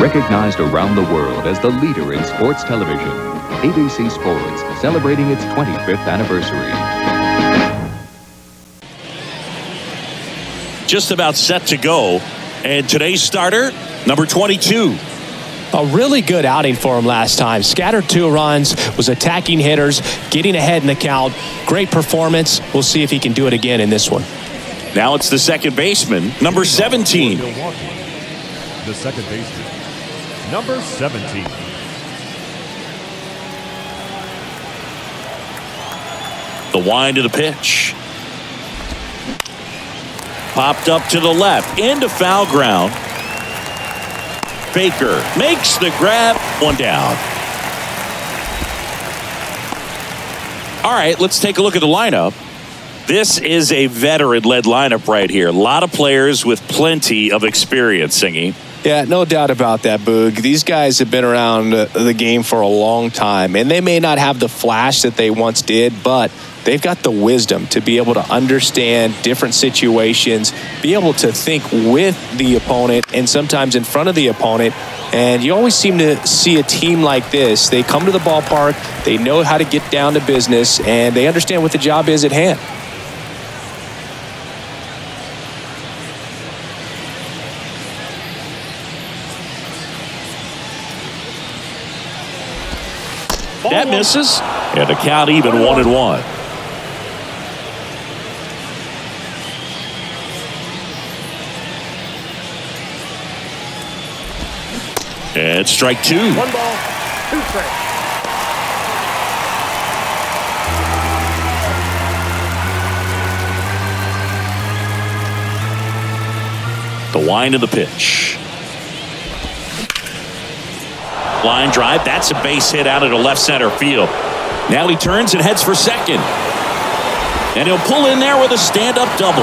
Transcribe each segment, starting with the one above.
Recognized around the world as the leader in sports television, ABC Sports celebrating its 25th anniversary. Just about set to go. And today's starter, number 22. A really good outing for him last time. Scattered 2 runs, was attacking hitters, getting ahead in the count. Great performance. We'll see if he can do it again in this one. Now it's the second baseman, number 17. Milwaukee, the second baseman, number 17. The wind of the pitch. Popped up to the left, into foul ground. Baker makes the grab, 1 down. All right, let's take a look at the lineup. This is a veteran-led lineup right here. A lot of players with plenty of experience, Singy. Yeah, no doubt about that, Boog. These guys have been around the game for a long time, and they may not have the flash that they once did, but they've got the wisdom to be able to understand different situations, be able to think with the opponent and sometimes in front of the opponent. And you always seem to see a team like this. They come to the ballpark, they know how to get down to business, and they understand what the job is at hand. That misses, and the count even 1-1. And strike 2. 1 ball, 2 strikes. The wind of the pitch. Line drive. That's a base hit out into left center field. Now he turns and heads for second. And he'll pull in there with a stand-up double.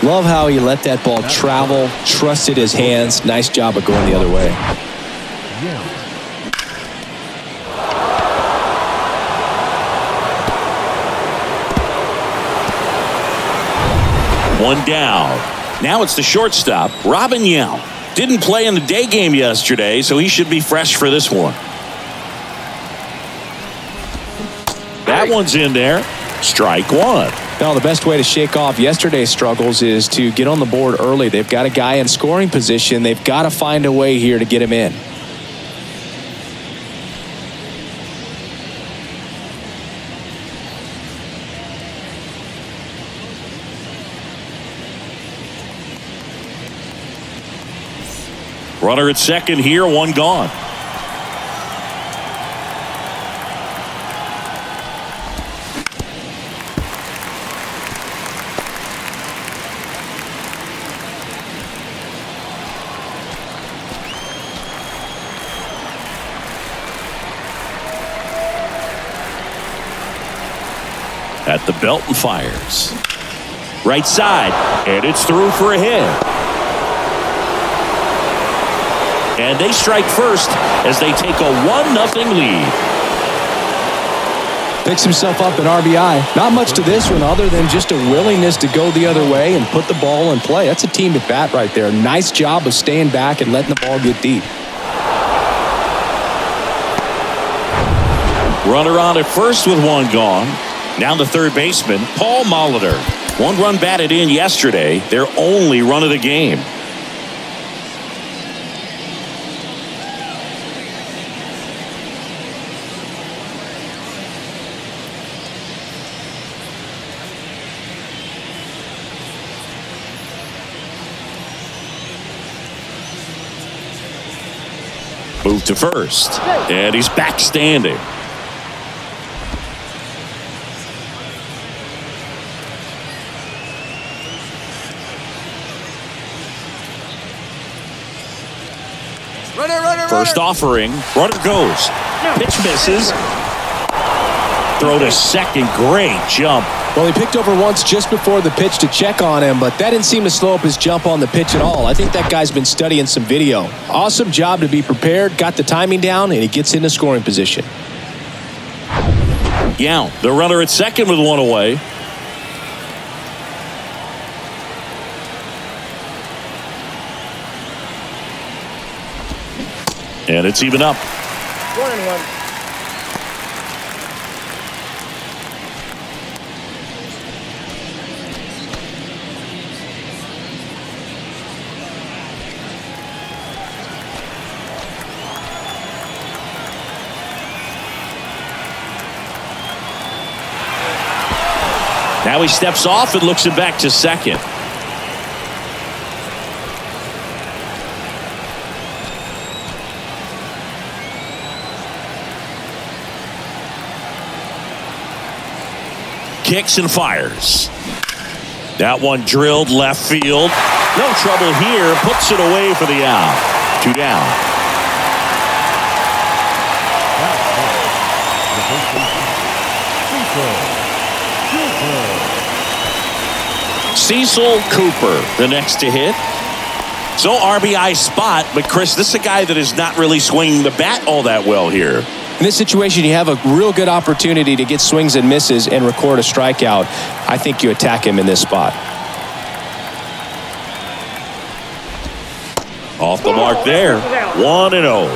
Love how he let that ball travel, trusted his hands. Nice job of going the other way. Yeah. One down. Now it's the shortstop, Robin Yount. Didn't play in the day game yesterday, so he should be fresh for this one. That one's in there. Strike 1. Now, the best way to shake off yesterday's struggles is to get on the board early. They've got a guy in scoring position. They've got to find a way here to get him in. Runner at second here, 1 gone. At the belt and fires. Right side, and it's through for a hit. And they strike first as they take a 1-0 lead. Picks himself up an RBI. Not much to this one other than just a willingness to go the other way and put the ball in play. That's a team at bat right there. Nice job of staying back and letting the ball get deep. Runner on at first with 1 gone. Now the third baseman, Paul Molitor. 1 run batted in yesterday, their only run of the game. Move to first, and he's back standing. First offering, runner goes. Pitch misses. Throw to second, great jump. Well, he picked over once just before the pitch to check on him, but that didn't seem to slow up his jump on the pitch at all. I think that guy's been studying some video. Awesome job to be prepared, got the timing down, and he gets into scoring position. Yount, the runner at second with 1 away. And it's even up. 1-1. Now he steps off and looks it back to second. Kicks and fires. That one drilled left field. No trouble here. Puts it away for the out. 2 down. Cecil Cooper, the next to hit. So RBI spot, but Chris, this is a guy that is not really swinging the bat all that well here. In this situation, you have a real good opportunity to get swings and misses and record a strikeout. I think you attack him in this spot. Off the mark there. 1-0.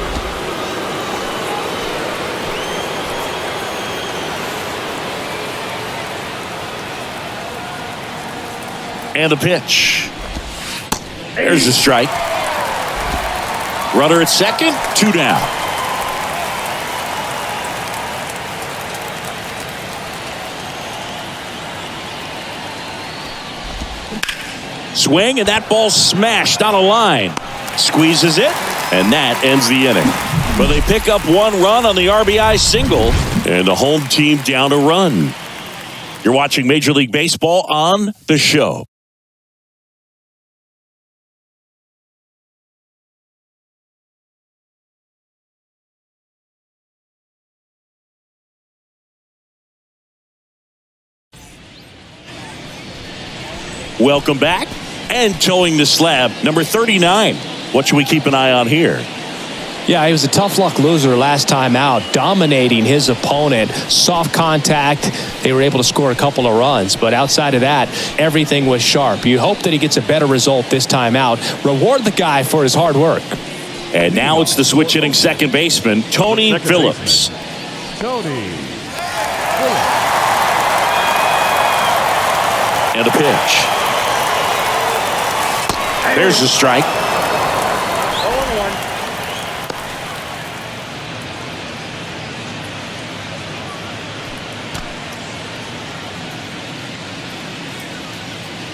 And the pitch. There's the strike. Runner at second, 2 down. Swing, and that ball smashed on a line. Squeezes it, and that ends the inning. But they pick up 1 run on the RBI single, and the home team down a run. You're watching Major League Baseball on The Show. Welcome back. And towing the slab, number 39. What should we keep an eye on here? Yeah, he was a tough luck loser last time out, dominating his opponent. Soft contact. They were able to score a couple of runs. But outside of that, everything was sharp. You hope that he gets a better result this time out. Reward the guy for his hard work. And now it's the switch hitting second baseman, Tony Phillips. Tony. And a pitch. There's the strike. 0-1.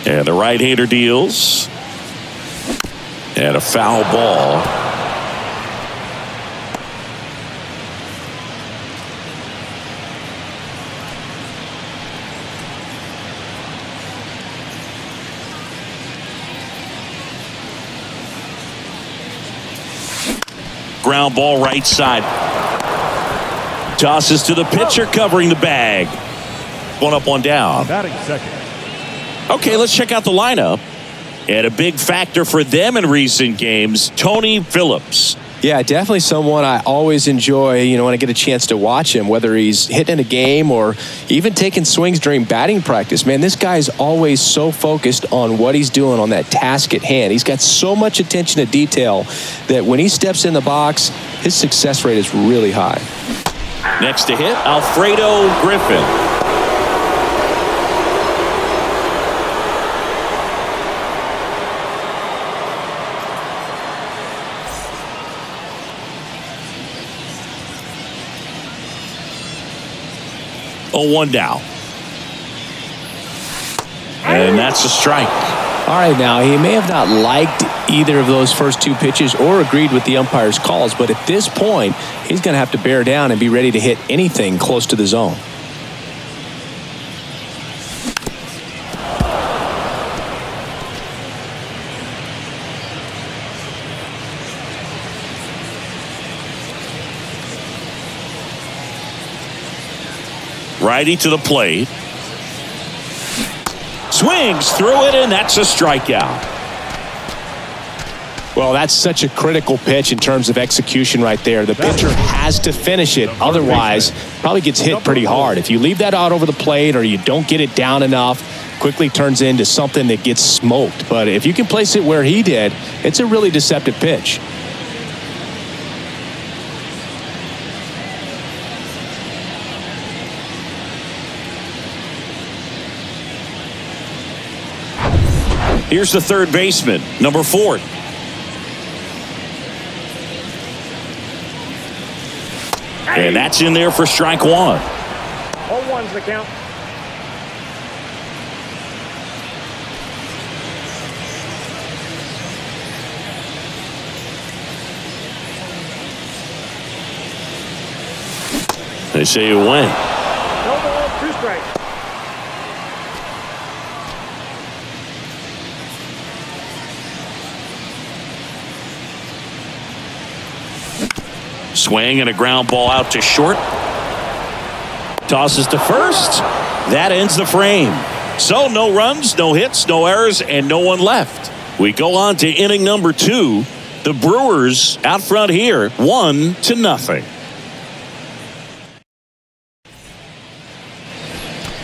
And the right-hander deals. And a foul ball. Ground ball right side. Tosses to the pitcher covering the bag. 1 up, 1 down. Batting second. Okay, let's check out the lineup. And a big factor for them in recent games, Tony Phillips. Yeah, definitely someone I always enjoy, when I get a chance to watch him, whether he's hitting a game or even taking swings during batting practice. Man, this guy is always so focused on what he's doing on that task at hand. He's got so much attention to detail that when he steps in the box, his success rate is really high. Next to hit, Alfredo Griffin. Oh, 1 down. And that's a strike. All right, now, he may have not liked either of those first 2 pitches or agreed with the umpire's calls, but at this point, he's going to have to bear down and be ready to hit anything close to the zone. Righty to the plate. Swings through it, and that's a strikeout. Well, that's such a critical pitch in terms of execution right there. The pitcher has to finish it. Otherwise, probably gets hit pretty hard. If you leave that out over the plate or you don't get it down enough, quickly turns into something that gets smoked. But if you can place it where he did, it's a really deceptive pitch. Here's the third baseman, number 4. And that's in there for strike 1. 0-1's the count. They say away. No ball, 2 strikes. Swing and a ground ball out to short. Tosses to first. That ends the frame. So no runs, no hits, no errors, and no one left. We go on to inning number 2. The Brewers out front here, 1-0.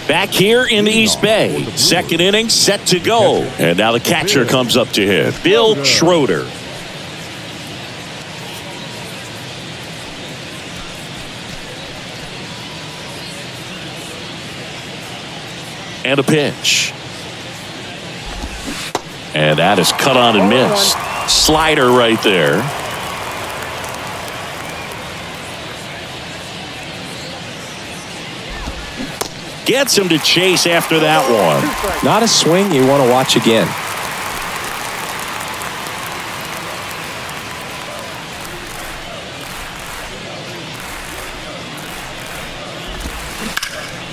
Back here in the East Bay. Second inning set to go. And now the catcher comes up to hit. Bill Schroeder. And a pitch. And that is cut on and missed. Slider right there. Gets him to chase after that one. Not a swing you want to watch again.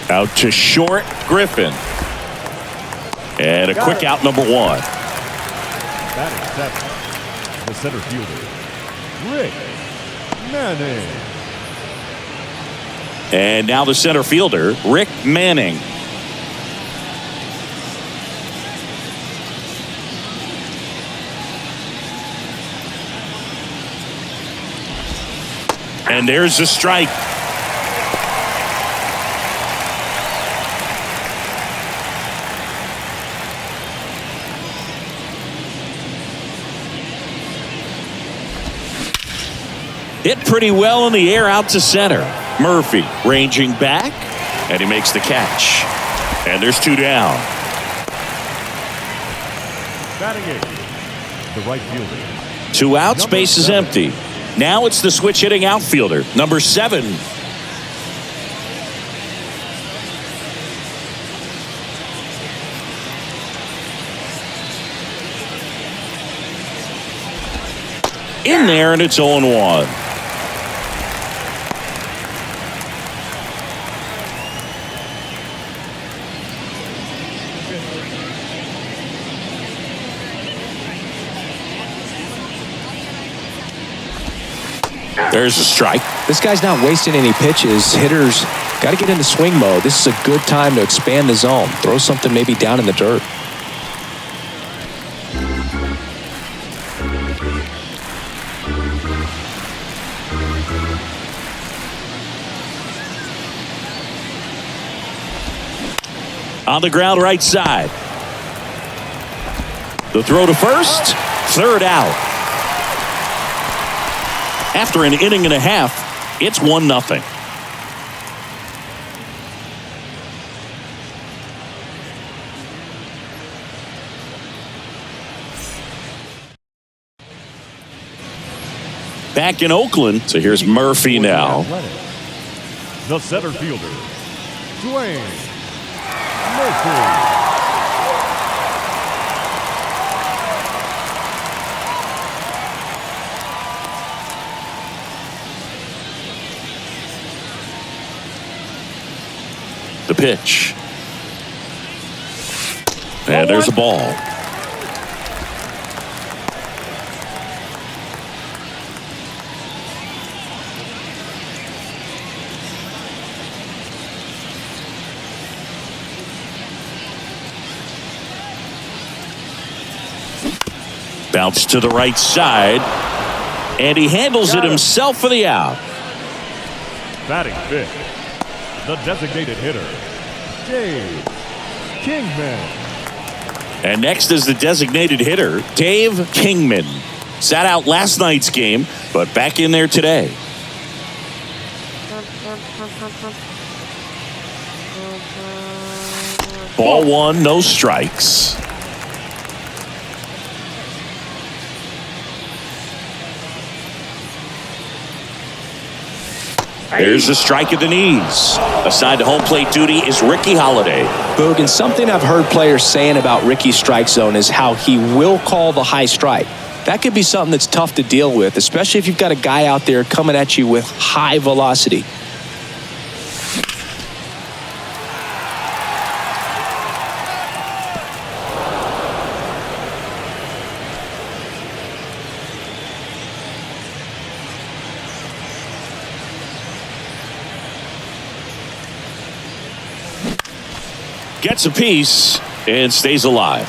Out to short, Griffin. And a quick out, number 1. Batting 7. The center fielder, Rick Manning. And now the center fielder, Rick Manning. And there's the strike. Hit pretty well in the air out to center. Murphy ranging back, and he makes the catch. And there's 2 down. Batting 8. The right fielder. 2 outs, base is empty. Now it's the switch hitting outfielder, number 7. In there, and it's 0-1. There's a strike. This guy's not wasting any pitches. Hitters got to get into swing mode. This is a good time to expand the zone. Throw something maybe down in the dirt. On the ground right side. The throw to first. Third out. After an inning and a half, it's 1-0. Back in Oakland, so here's Murphy now. The center fielder, Dwayne Murphy. The pitch. And there's a ball. Bounce to the right side. And he handles it himself for the out. Batting 5th. The designated hitter, Dave Kingman. And next is the designated hitter, Dave Kingman. Sat out last night's game, but back in there today. Ball 1, no strikes. There's a strike at the knees. Assigned to home plate duty is Ricky Holiday. Boog, and something I've heard players saying about Ricky's strike zone is how he will call the high strike. That could be something that's tough to deal with, especially if you've got a guy out there coming at you with high velocity. Gets a piece and stays alive.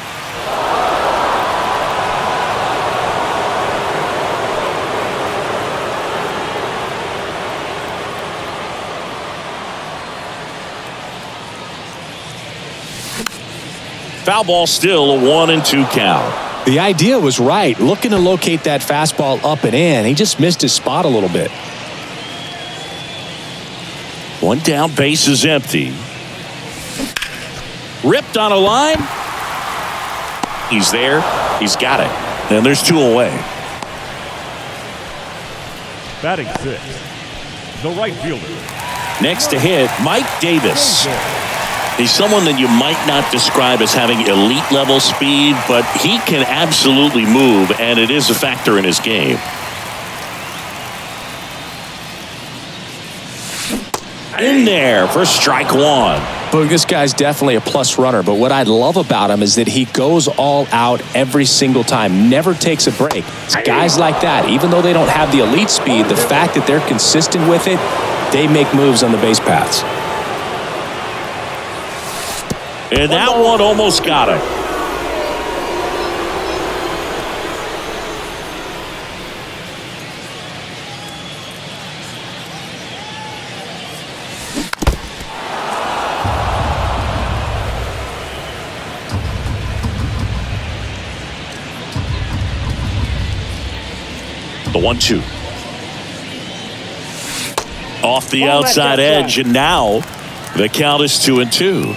Foul ball, still a 1-2 count. The idea was right, looking to locate that fastball up and in. He just missed his spot a little bit. One down, base is empty. Ripped on a line. He's there. He's got it. And there's 2 away. Batting 6, the right fielder. Next to hit, Mike Davis. He's someone that you might not describe as having elite level speed, but he can absolutely move, and it is a factor in his game. In there for strike 1. Boog, this guy's definitely a plus runner, but what I love about him is that he goes all out every single time, never takes a break. It's guys like that, even though they don't have the elite speed, the fact that they're consistent with it, they make moves on the base paths. And that one almost got it. The 1-2. Off the outside edge, and now the count is 2-2.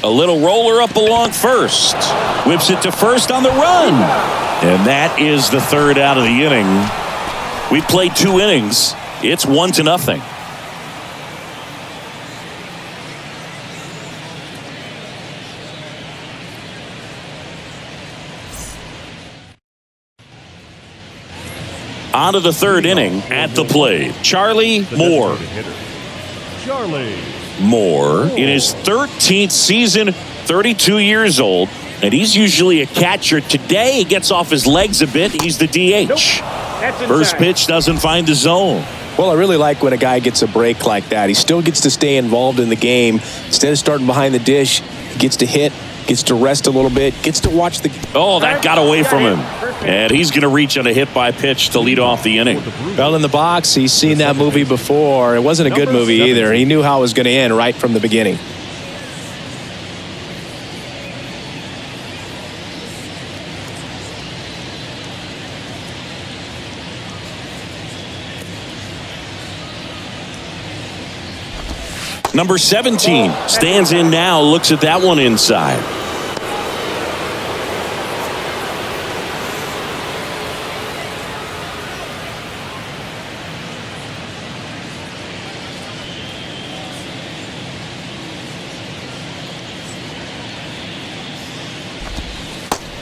A little roller up along first. Whips it to first on the run. And that is the 3rd out of the inning. We played 2 innings. It's 1-0. On to the 3rd inning. At the plate, Charlie Moore. Charlie Moore in his 13th season, 32 years old, and he's usually a catcher. Today he gets off his legs a bit. He's the DH. First pitch doesn't find the zone. Well, I really like when a guy gets a break like that. He still gets to stay involved in the game. Instead of starting behind the dish, he gets to hit, gets to rest a little bit, gets to watch the... Oh, that got away from him. And he's going to reach on a hit by pitch to lead off the inning. Well, in the box, he's seen that movie before. It wasn't a good movie either. He knew how it was going to end right from the beginning. Number 17 stands in now, looks at that one inside.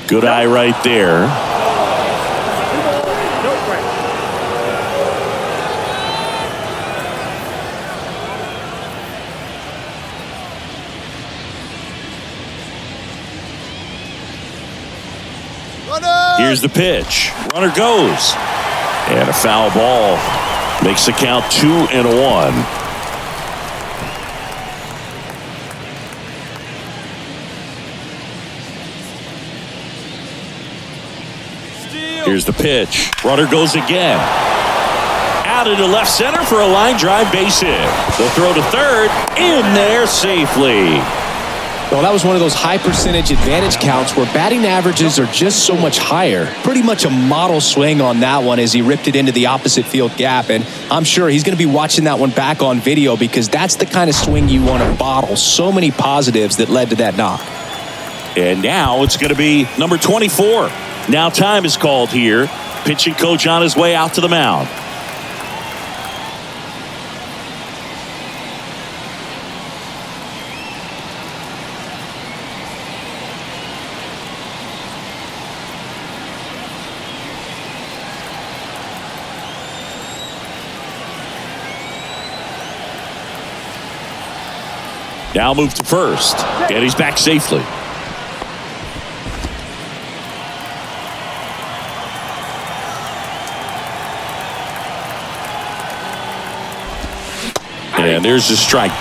Good eye right there. Here's the pitch. Runner goes. And a foul ball makes the count 2-1. Here's the pitch. Runner goes again. Out into left center for a line drive base hit. The throw to third. In there safely. Well, that was one of those high percentage advantage counts where batting averages are just so much higher. Pretty much a model swing on that one as he ripped it into the opposite field gap. And I'm sure he's going to be watching that one back on video because that's the kind of swing you want to bottle. So many positives that led to that knock. And now it's going to be number 24. Now time is called here pitching coach on his way out to the mound. Now move to first, and he's back safely. And there's the strike.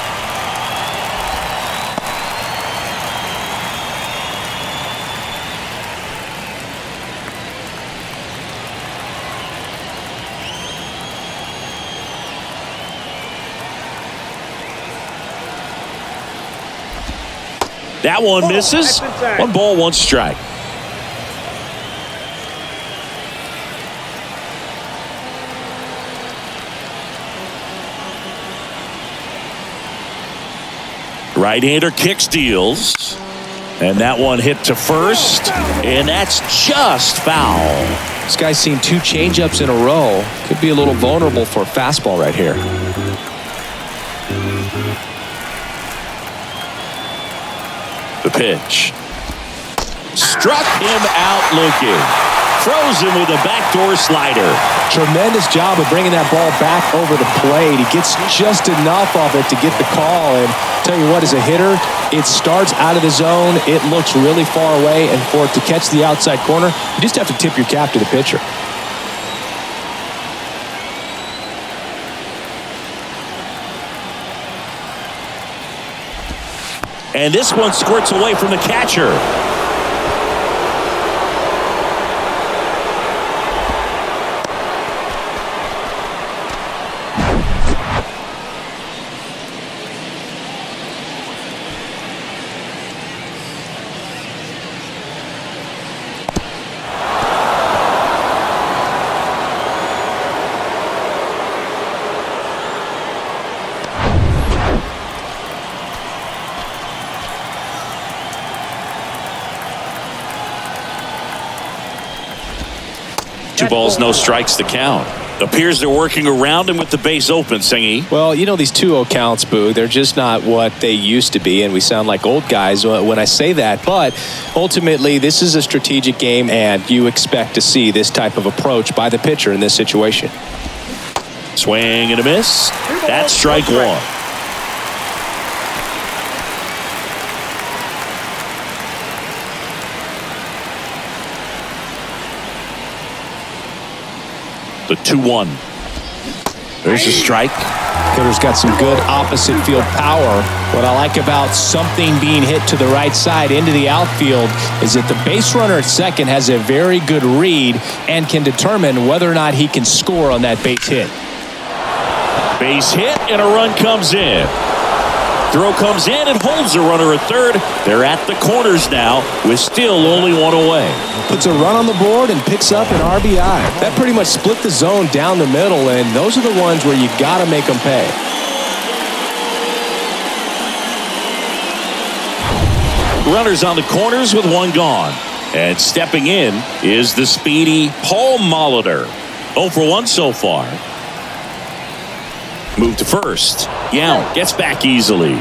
That one misses. 1 ball, 1 strike. Right-hander kicks, deals. And that one hit to first. And that's just foul. This guy's seen 2 changeups in a row. Could be a little vulnerable for a fastball right here. The pitch. Struck him out looking. Throws him with a backdoor slider. Tremendous job of bringing that ball back over the plate. He gets just enough of it to get the call. And tell you what, as a hitter, it starts out of the zone. It looks really far away. And for it to catch the outside corner, you just have to tip your cap to the pitcher. And this one squirts away from the catcher. Two balls, no strikes to count. Appears they're working around him with the base open, Singy. Well, you know, these 2-0 counts, Boo, they're just not what they used to be, and we sound like old guys when I say that. But ultimately, this is a strategic game, and you expect to see this type of approach by the pitcher in this situation. Swing and a miss. That's strike 1. The 2-1. There's a strike. Hitter's got some good opposite field power. What I like about something being hit to the right side into the outfield is that the base runner at second has a very good read and can determine whether or not he can score on that base hit. Base hit and a run comes in. Throw comes in and holds the runner at third. They're at the corners now with still only 1 away. Puts a run on the board and picks up an RBI. That pretty much split the zone down the middle, and those are the ones where you got to make them pay. Runners on the corners with 1 gone. And stepping in is the speedy Paul Molitor. 0 for 1 so far. Move to first. Yount gets back easily.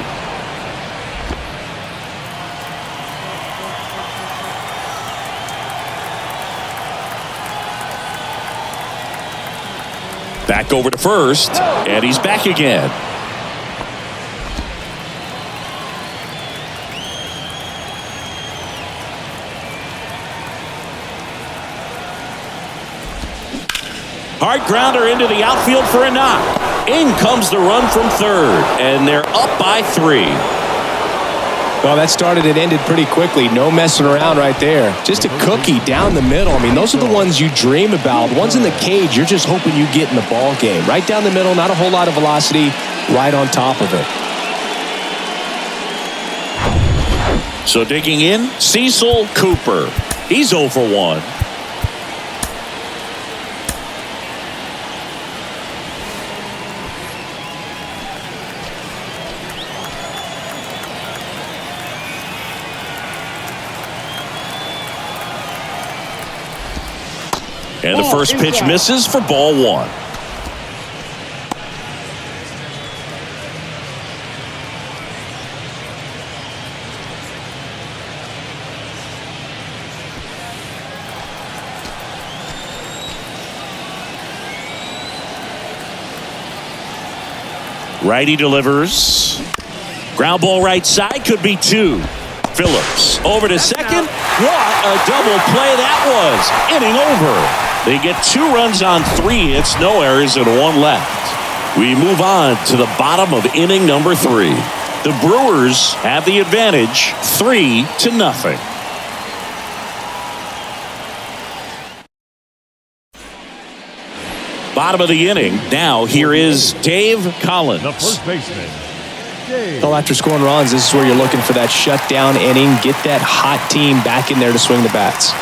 Back over to first, and he's back again. Hard grounder into the outfield for a knock. In comes the run from third, and they're up by 3. Well, that started and ended pretty quickly. No messing around right there. Just a cookie down the middle. I mean, those are the ones you dream about. Ones in the cage, you're just hoping you get in the ball game. Right down the middle, not a whole lot of velocity, right on top of it. So digging in, Cecil Cooper. He's 0 for 1. And the first pitch misses for ball one. Righty delivers. Ground ball right side, could be two. Phillips over to second. What a double play that was. Inning over. They get 2 runs on 3 hits, no errors, and 1 left. We move on to the bottom of inning number 3. The Brewers have the advantage, 3-0. Bottom of the inning. Now here is Dave Collins. The first baseman, Dave. Well, after scoring runs, this is where you're looking for that shutdown inning. Get that hot team back in there to swing the bats.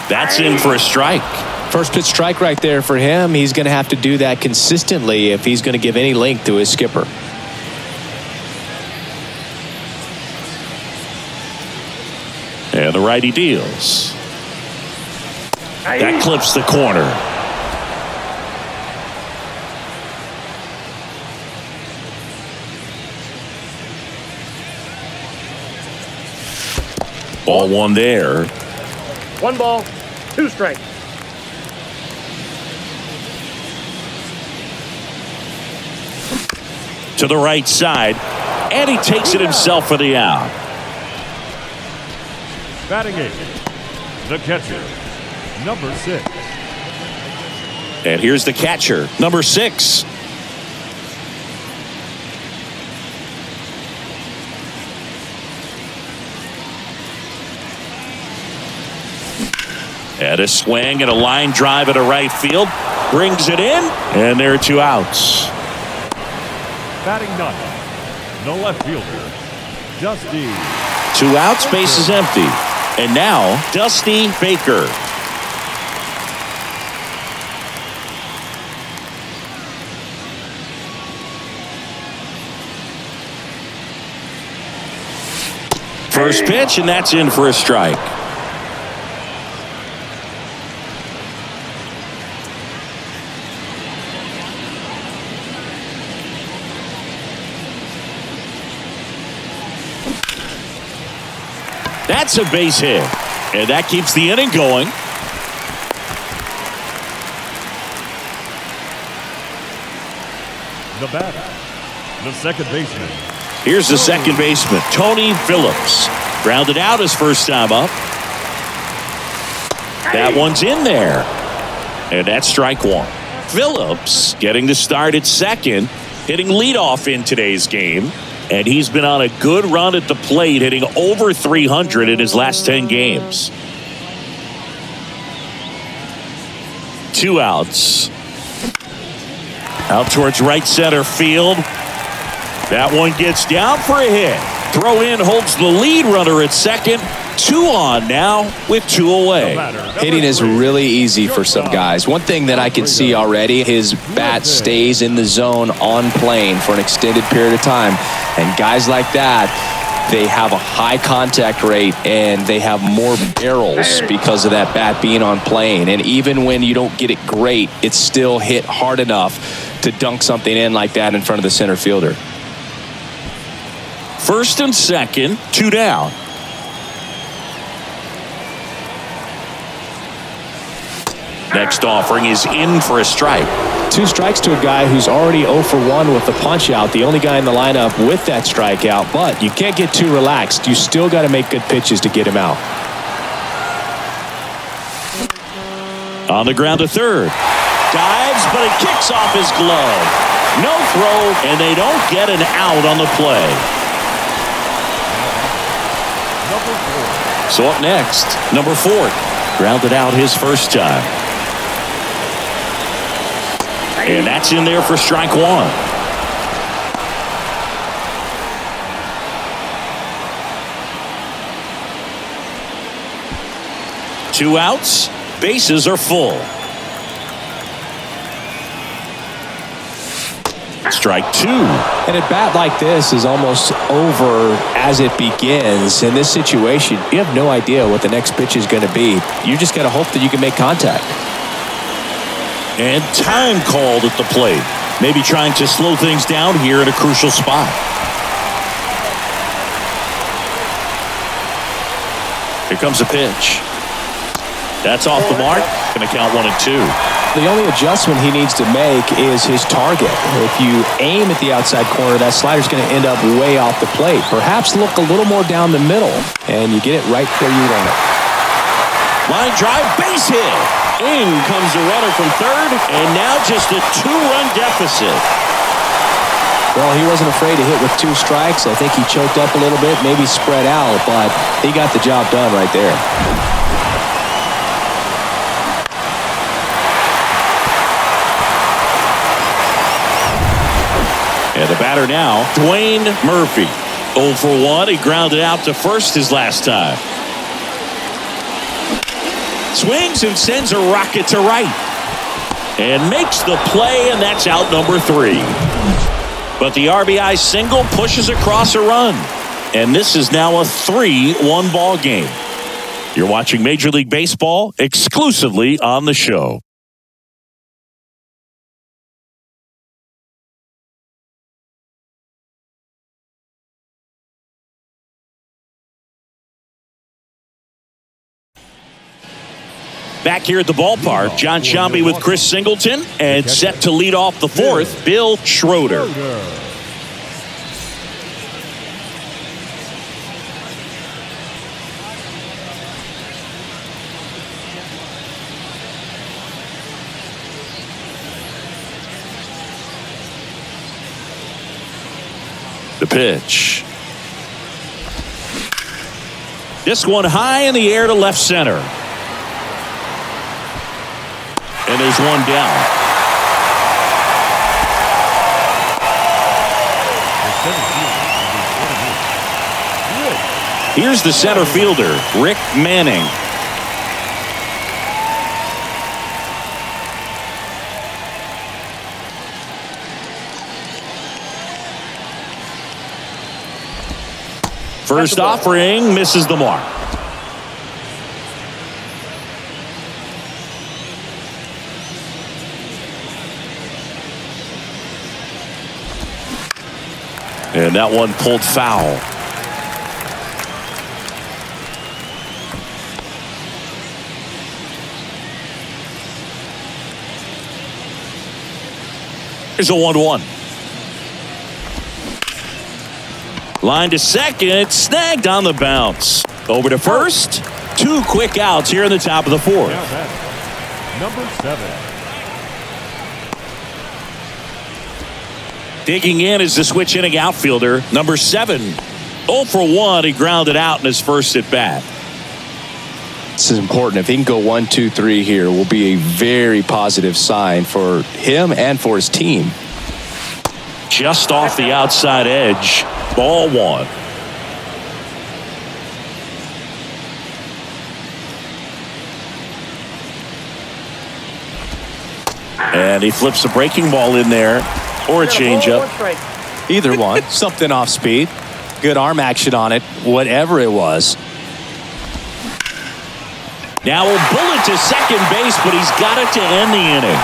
That's in for a strike. First pitch strike right there for him. He's going to have to do that consistently if he's going to give any length to his skipper. And the righty deals. That clips the corner. Ball one there. 1 ball, 2 strikes. To the right side. And he takes it himself for the out. Batting 8, the catcher, number 6. And here's the catcher, number 6. And a swing and a line drive at a right field. Brings it in. And there are 2 outs. Batting 9, the left fielder, Dusty. 2 outs, base is empty. And now, Dusty Baker. First pitch, and that's in for a strike. That's a base hit, and that keeps the inning going. The batter, the second baseman. Here's the second baseman, Tony Phillips. Grounded out his first time up. That one's in there, and that's strike 1. Phillips getting the start at second, hitting leadoff in today's game. And he's been on a good run at the plate, hitting over 300 in his last 10 games. 2 outs. Out towards right center field. That one gets down for a hit. Throw in holds the lead runner at second. 2 on now with 2 away. Hitting is really easy for some guys. One thing that I can see already, his bat stays in the zone on plane for an extended period of time. And guys like that, they have a high contact rate and they have more barrels because of that bat being on plane. And even when you don't get it great, it's still hit hard enough to dunk something in like that in front of the center fielder. First and second, 2 down. Next offering is in for a strike. 2 strikes to a guy who's already 0 for 1 with the punch out, the only guy in the lineup with that strikeout. But you can't get too relaxed. You still got to make good pitches to get him out. On the ground to third. Dives, but it kicks off his glove. No throw, and they don't get an out on the play. So up next, number 4. Grounded out his first time. And that's in there for strike 1. Two outs, bases are full. strike two. And a bat like this is almost over as it begins. In this situation, you have no idea what the next pitch is going to be. You just got to hope that you can make contact. And time called at the plate. Maybe trying to slow things down here in a crucial spot. Here comes a pitch. That's off the mark. Going to count 1 and 2. The only adjustment he needs to make is his target. If you aim at the outside corner, that slider's going to end up way off the plate. Perhaps look a little more down the middle, and you get it right where you want it. Line drive, base hit. In comes the runner from third, and now just a 2-run deficit. Well, he wasn't afraid to hit with 2 strikes. I think he choked up a little bit, maybe spread out, but he got the job done right there. And the batter now, Dwayne Murphy. 0 for 1. He grounded out to first his last time. Swings and sends a rocket to right. And makes the play, and that's out number 3. But the RBI single pushes across a run. And this is now a 3-1 ball game. You're watching Major League Baseball exclusively on the show. Back here at the ballpark, John Sciambi with Chris Singleton, and set to lead off the 4th, Bill Schroeder. The pitch. This one high in the air to left center. And there's one down. Here's the center fielder, Rick Manning. First offering misses the mark. And that one pulled foul. Here's a 1-1. Line to second, snagged on the bounce. Over to first. 2 quick outs here in the top of the 4th. Number 7. Digging in is the switch inning outfielder, number 7. 0 for 1, he grounded out in his first at bat. This is important. If he can go 1, 2, 3 here, will be a very positive sign for him and for his team. Just off the outside edge, ball 1. And he flips a breaking ball in there, or a changeup. Either one. Something off speed. Good arm action on it, whatever it was. Now a bullet to second base, but he's got it to end the inning.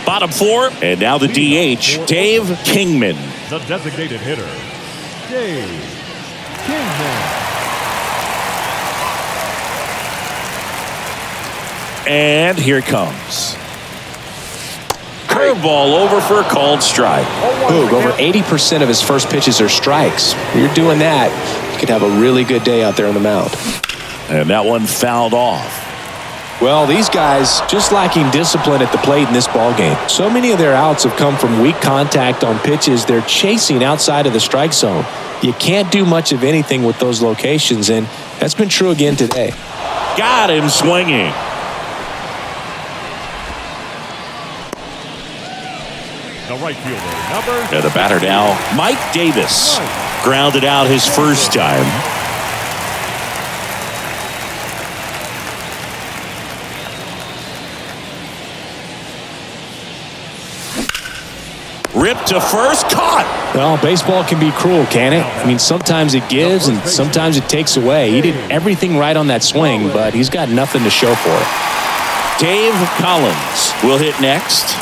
Bottom 4, and now the DH, Dave Kingman. The designated hitter, Dave Kingman. And here it comes. Curveball over for a called strike. Boog, over 80% of his first pitches are strikes. When you're doing that, you could have a really good day out there on the mound. And that one fouled off. Well, these guys just lacking discipline at the plate in this ballgame. So many of their outs have come from weak contact on pitches they're chasing outside of the strike zone. You can't do much of anything with those locations, and that's been true again today. Got him swinging. The right fielder, number. And the batter now, Mike Davis. Grounded out his first time. Ripped to first, caught. Well, baseball can be cruel, can it? I mean, sometimes it gives and sometimes it takes away. He did everything right on that swing, but he's got nothing to show for it. Dave Collins will hit next.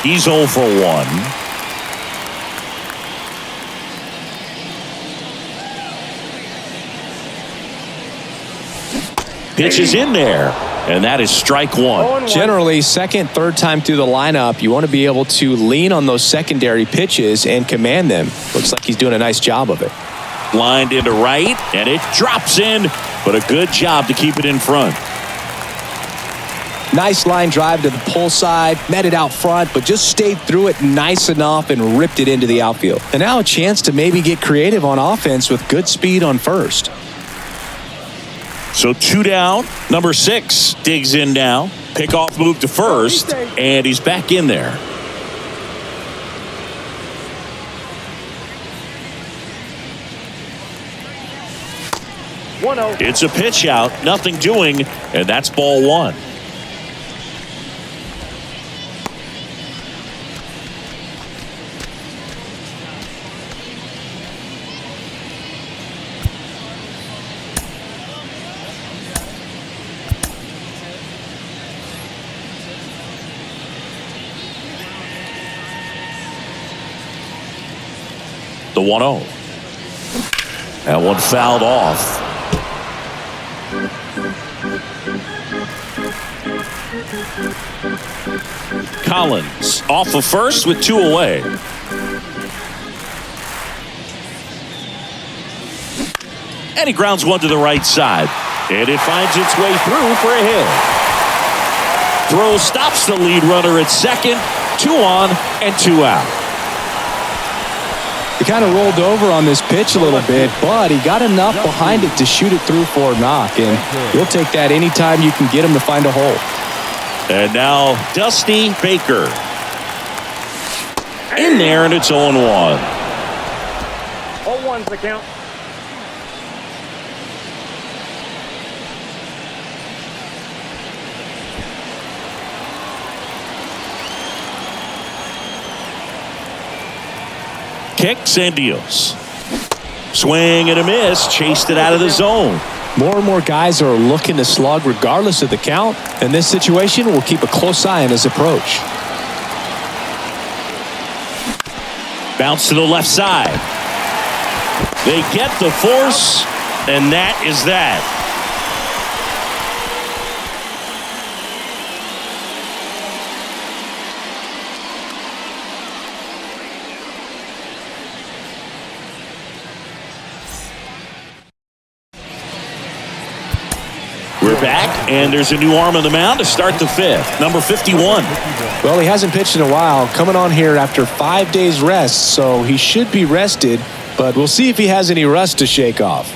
He's 0 for 1. Pitch is in there, and that is strike one. Generally, second, third time through the lineup, you want to be able to lean on those secondary pitches and command them. Looks like he's doing a nice job of it. Lined into right, and it drops in, but a good job to keep it in front. Nice line drive to the pull side, met it out front, but just stayed through it nice enough and ripped it into the outfield. And now a chance to maybe get creative on offense with good speed on first. So 2 down. Number 6 digs in now. Pickoff move to first, and he's back in there. It's a pitch out, nothing doing, and that's ball 1. The 1-0. That one fouled off. Collins off of first with 2 away. And he grounds one to the right side. And it finds its way through for a hit. Throw stops the lead runner at second. 2 on and 2 out. He kind of rolled over on this pitch a little bit, but he got enough behind it to shoot it through for a knock, and you'll take that anytime you can get him to find a hole. And now Dusty Baker. In there, and it's 0-1. 0-1's the count. Kicks and deals. Swing and a miss. Chased it out of the zone. More and more guys are looking to slug regardless of the count. In this situation, we'll keep a close eye on his approach. Bounce to the left side. They get the force, and that is that. We're back, and there's a new arm on the mound to start the 5th. Number 51. Well, he hasn't pitched in a while. Coming on here after 5 days rest, so he should be rested, but we'll see if he has any rust to shake off.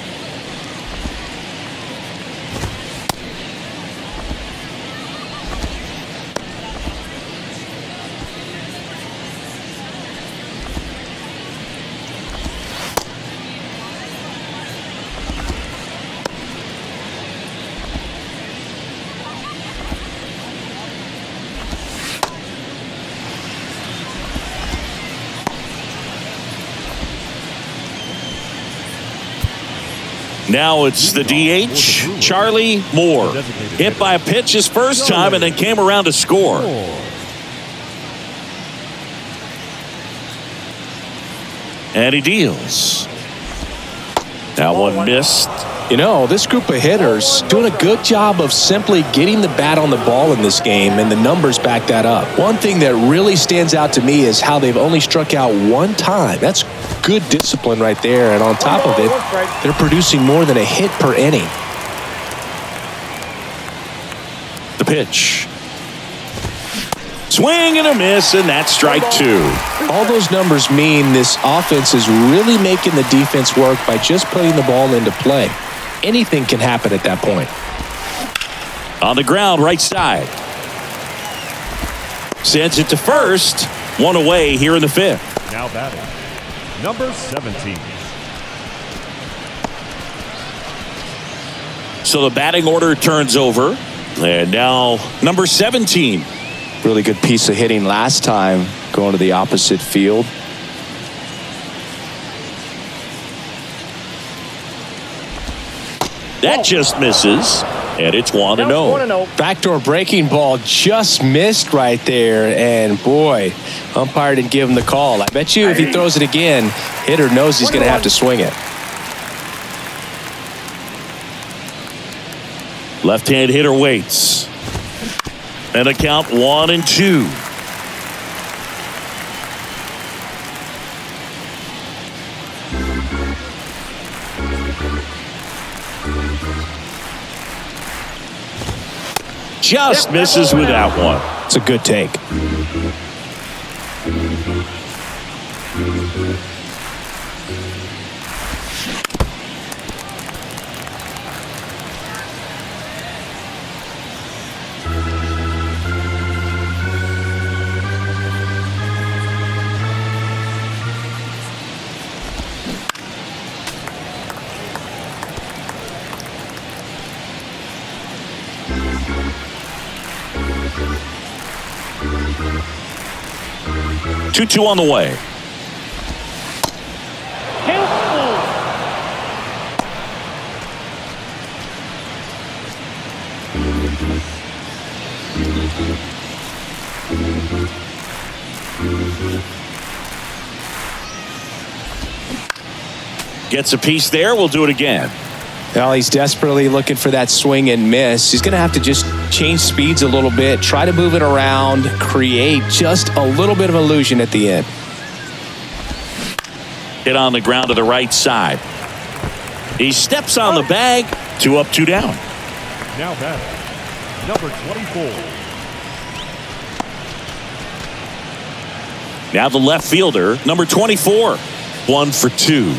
Now it's the DH, Charlie Moore. Hit by a pitch his first time and then came around to score. And he deals. That one missed. You know, this group of hitters doing a good job of simply getting the bat on the ball in this game, and the numbers back that up. One thing that really stands out to me is how they've only struck out 1 time. That's good discipline right there, and on top of it, they're producing more than a hit per inning. The pitch. Swing and a miss, and that's strike 2. All those numbers mean this offense is really making the defense work by just putting the ball into play. Anything can happen at that point. On the ground, right side. Sends it to first, One away here in the fifth. Now batting, number 17. So the batting order turns over. And now number 17. Really good piece of hitting last time going to the opposite field. That just misses. And it's 1-0. Backdoor breaking ball just missed right there. And boy, umpire didn't give him the call. I bet you if he throws it again, hitter knows he's going to have to swing it. Left-hand hitter waits. And a count 1-2. Just misses with that one. It's a good take. Two on the way. Gets a piece there. We'll do it again. Well, he's desperately looking for that swing and miss. He's going to have to just change speeds a little bit, try to move it around, create just a little bit of illusion at the end. Hit on the ground to the right side. He steps on the bag. 2 up, 2 down. Now batting, number 24. Now the left fielder, number 24. 1 for 2.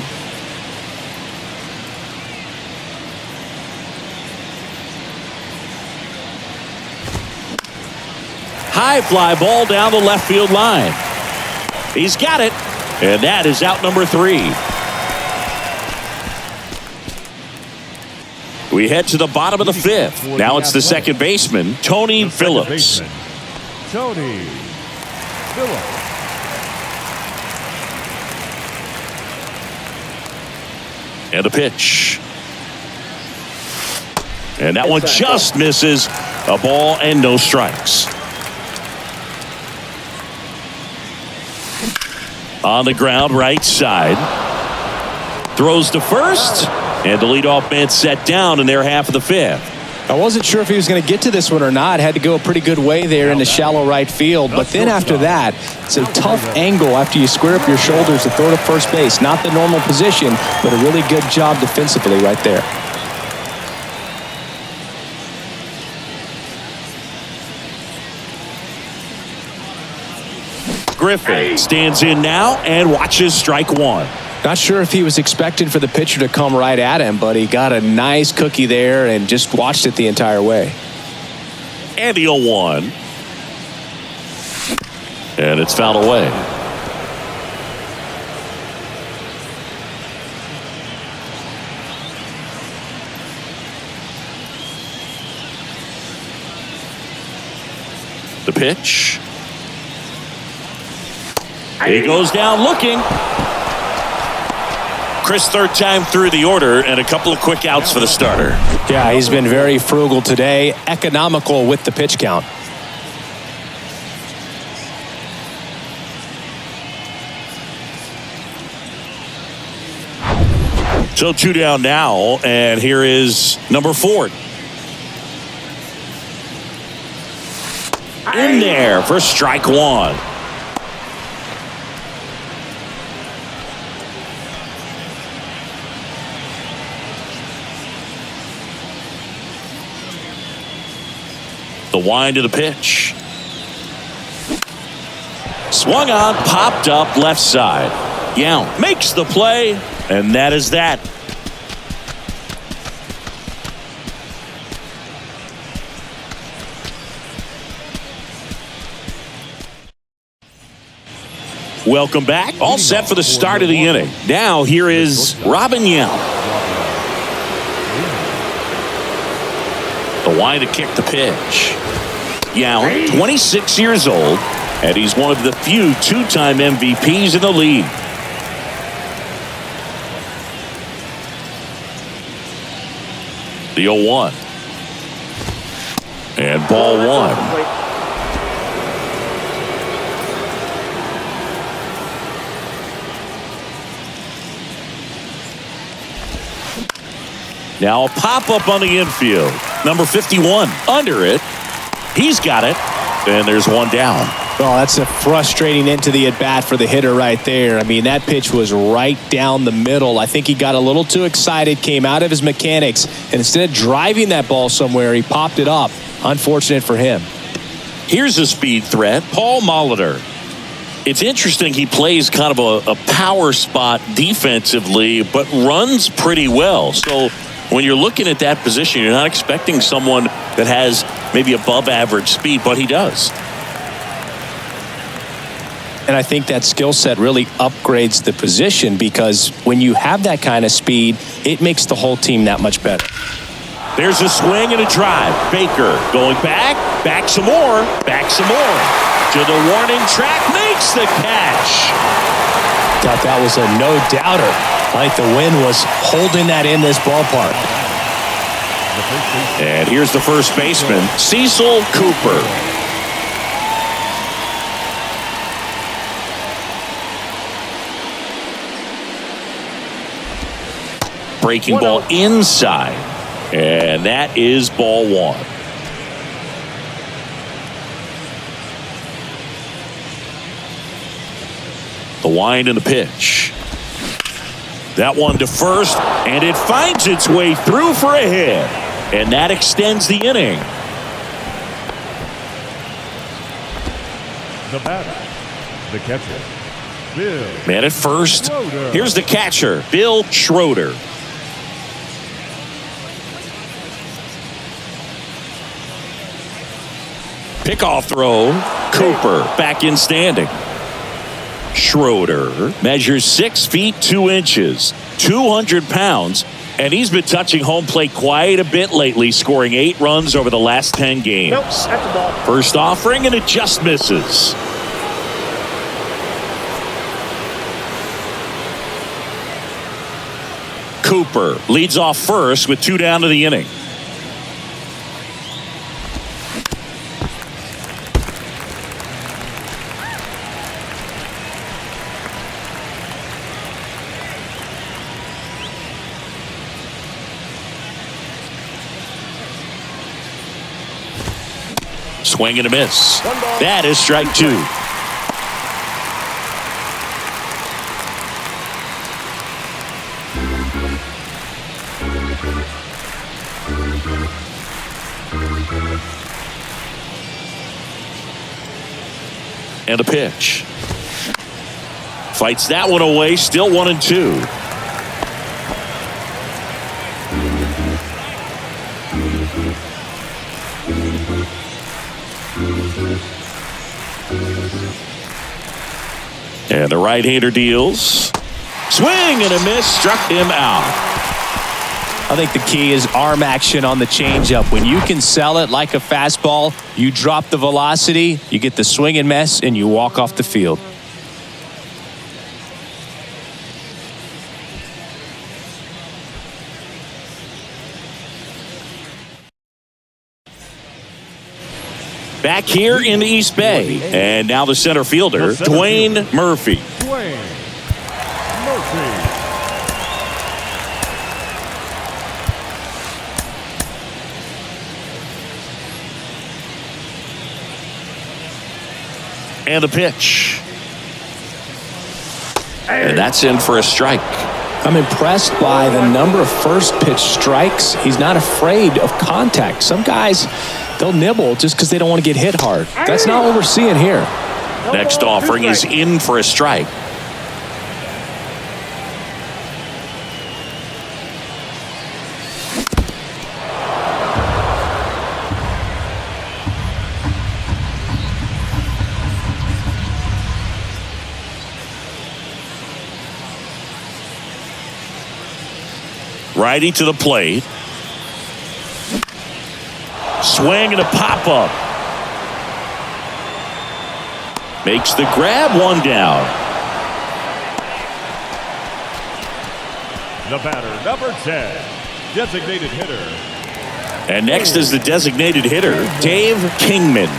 High fly ball down the left field line. He's got it. And that is out number 3. We head to the bottom of the fifth. Now it's the second baseman, Tony Phillips. Tony Phillips. And a pitch. And that one just misses. A ball and no strikes. On the ground, right side. Throws to first. And the leadoff man set down in their half of the fifth. I wasn't sure if he was going to get to this one or not. Had to go a pretty good way there in the shallow right field. But then after that, it's a tough angle after you square up your shoulders to throw to first base. Not the normal position, but a really good job defensively right there. Griffin stands in now and watches strike 1. Not sure if he was expecting for the pitcher to come right at him, but he got a nice cookie there and just watched it the entire way. And the 0-1. And it's fouled away. The pitch. He goes down looking. Chris, third time through the order and a couple of quick outs for the starter. Yeah, he's been very frugal today, economical with the pitch count. So 2 down now, and here is number 4. In there for strike 1. The wind of the pitch. Swung on, popped up left side. Yount makes the play, and that is that. Welcome back. All set for the start of the inning. Now here is Robin Yount. The wide to kick the pitch. Yount, 26 years old, and he's one of the few two-time MVPs in the league. The 0-1. And ball one. Now a pop-up on the infield. Number 51 under it. He's got it. And there's one down. Oh, that's a frustrating end to the at-bat for the hitter right there. I mean, that pitch was right down the middle. I think he got a little too excited, came out of his mechanics, and instead of driving that ball somewhere, he popped it up. Unfortunate for him. Here's a speed threat, Paul Molitor. It's interesting he plays kind of a power spot defensively, but runs pretty well. So when you're looking at that position, you're not expecting someone that has maybe above average speed, but he does. And I think that skill set really upgrades the position because when you have that kind of speed, it makes the whole team that much better. There's a swing and a drive. Baker going back some more, to the warning track, makes the catch. Thought that was a no-doubter. Like the wind was holding that in this ballpark. And here's the first baseman, Cecil Cooper. Breaking ball inside. And that is ball one. The wind and the pitch. That one to first, and it finds its way through for a hit. And that extends the inning. The batter, the catcher, Bill. Man at first. Schroeder. Here's the catcher, Bill Schroeder. Pickoff throw. Cooper back in standing. Schroeder measures 6 feet 2 inches, 200 pounds, and he's been touching home plate quite a bit lately, scoring 8 runs over the last 10 games. Nope, that's a ball. First offering, and it just misses. Cooper leads off first with 2 down to the inning. Swing and a miss. That is strike 2. And a pitch. Fights that one away. Still 1-2. And the right-hander deals. Swing and a miss. Struck him out. I think the key is arm action on the changeup. When you can sell it like a fastball, you drop the velocity, you get the swing and miss, and you walk off the field. Back here in the East Bay. And now the center fielder, Dwayne Murphy. Dwayne Murphy. And a pitch. And that's in for a strike. I'm impressed by the number of first pitch strikes. He's not afraid of contact. Some guys, they'll nibble just because they don't want to get hit hard. That's not what we're seeing here. Next offering is in for a strike. Righty to the plate. Swing and a pop-up. Makes the grab, one down. The batter, number 10, designated hitter. And next is the designated hitter, Dave Kingman.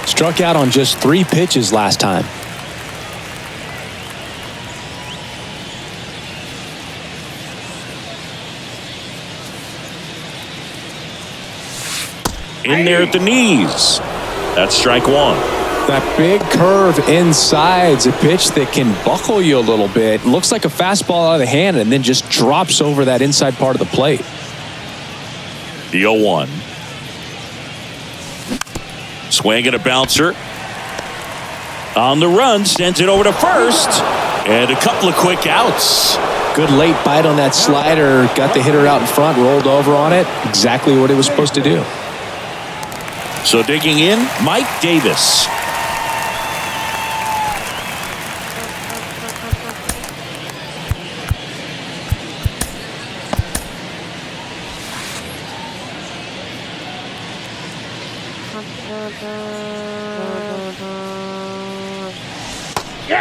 Struck out on just 3 pitches last time. In there at the knees. That's strike 1. That big curve inside's a pitch that can buckle you a little bit. Looks like a fastball out of the hand and then just drops over that inside part of the plate. The 0-1. Swing and a bouncer. On the run, sends it over to first. And a couple of quick outs. Good late bite on that slider. Got the hitter out in front, rolled over on it. Exactly what it was supposed to do. So digging in, Mike Davis.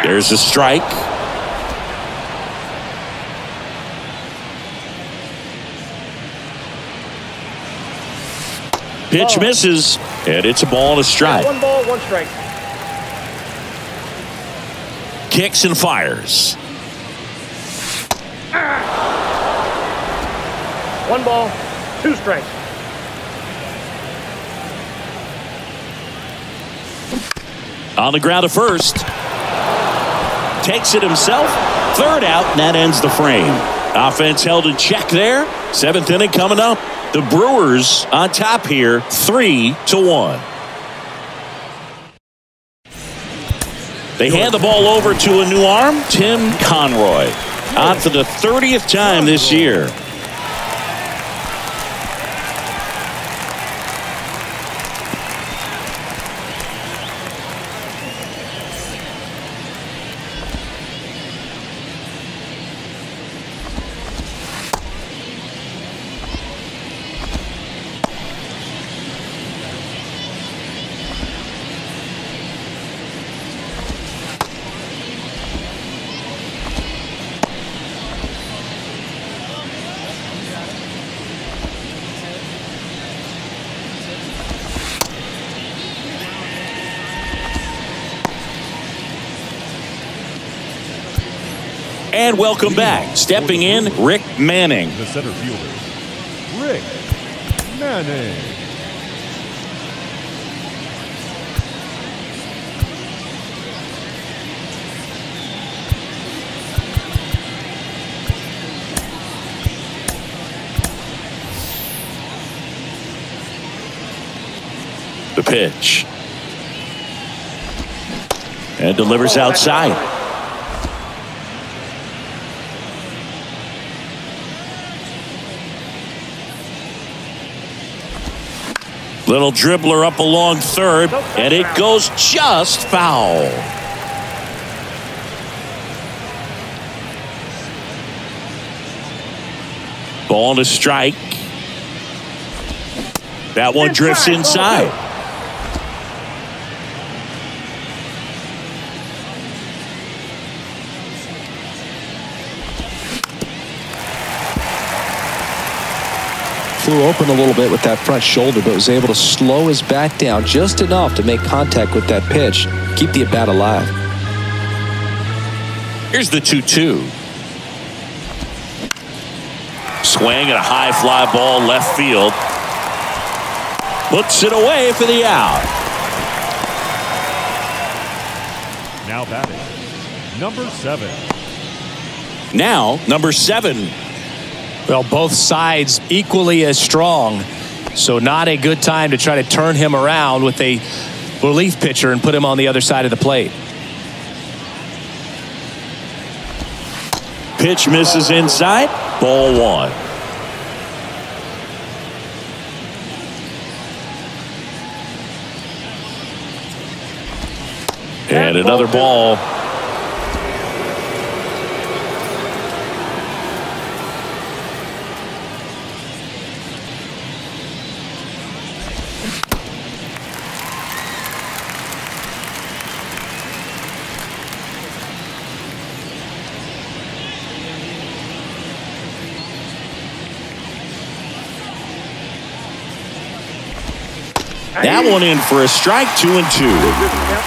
There's a strike. Pitch misses, and it's a ball and a strike. 1 ball, 1 strike. Kicks and fires. 1 ball, 2 strikes. On the ground to first. Takes it himself. Third out, and that ends the frame. Offense held in check there. 7th inning coming up. The Brewers on top here, 3-1. They hand the ball over to a new arm, Tim Conroy, on for the 30th time this year. And welcome back. Stepping in, Rick Manning. The center fielder, Rick Manning. The pitch. And delivers outside. Little dribbler up along third, and it goes just foul. Ball to strike. That one drifts inside. Flew open a little bit with that front shoulder, but was able to slow his bat down just enough to make contact with that pitch, keep the at-bat alive. Here's the 2-2. Swing and a high fly ball left field. Puts it away for the out. Now batting, number 7. Now, number 7. Well, both sides equally as strong, so not a good time to try to turn him around with a relief pitcher and put him on the other side of the plate. Pitch misses inside. Ball 1. And another ball. That one in for a strike, 2-2. Yep.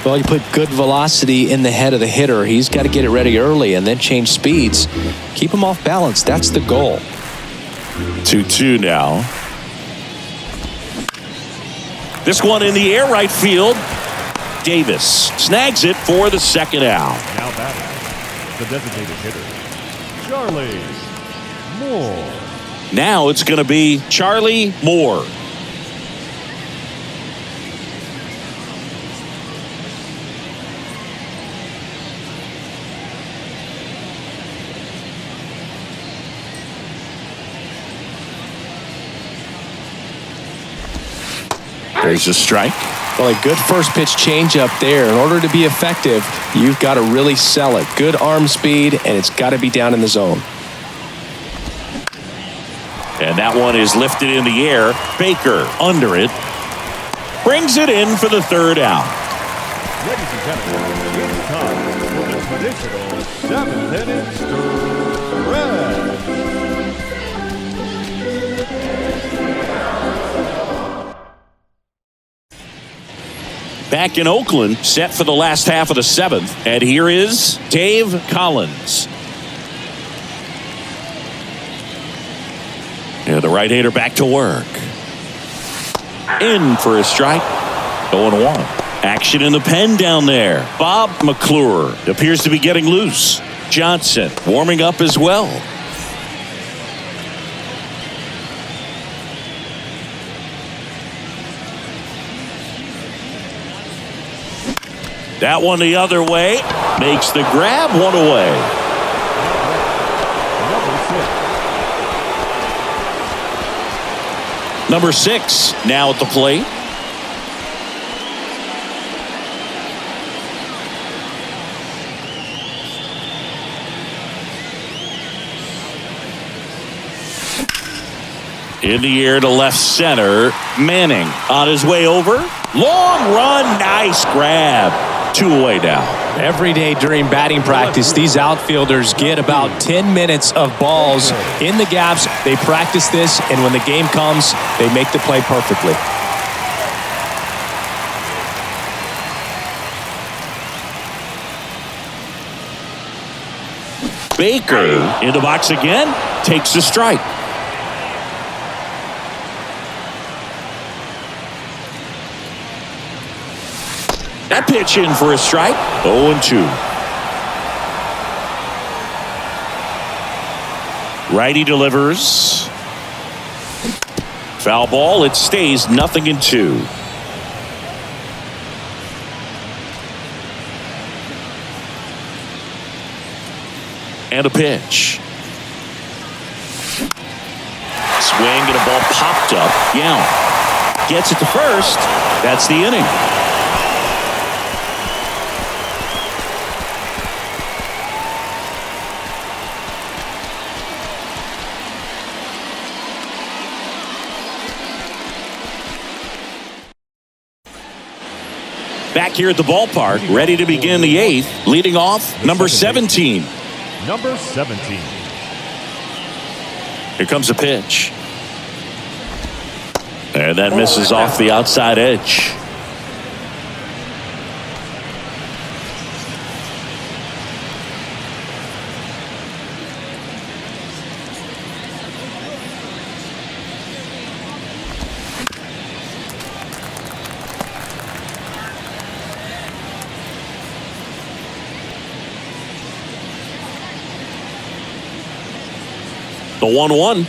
Well, you put good velocity in the head of the hitter. He's got to get it ready early and then change speeds. Keep him off balance. That's the goal. 2-2 now. This one in the air right field. Davis snags it for the second out. Now batting, the designated hitter, Charlie Moore. Now it's going to be Charlie Moore. There's a strike. Well, a good first pitch changeup there. In order to be effective, you've got to really sell it. Good arm speed, and it's got to be down in the zone. And that one is lifted in the air. Baker under it. Brings it in for the third out. Ladies and gentlemen, it's time for the traditional seventh-inning stretch. Back in Oakland, set for the last half of the seventh. And here is Dave Collins. And the right-hander back to work. In for a strike. 0-1. Action in the pen down there. Bob McClure appears to be getting loose. Johnson warming up as well. That one the other way. Makes the grab, one away. Number 6 now at the plate. In the air to left center. Manning on his way over. Long run, nice grab. 2 away now. Every day during batting practice, these outfielders get about 10 minutes of balls in the gaps. They practice this, and when the game comes, they make the play perfectly. Baker in the box again. Takes a strike. That pitch in for a strike. 0-2. Righty delivers. Foul ball. It stays 0-2. And a pitch. Swing and a ball popped up. Young gets it to first. That's the inning. Back here at the ballpark, ready to begin the 8th. Leading off, number 17. Number 17. Here comes a pitch. And that misses off the outside edge. The 1-1.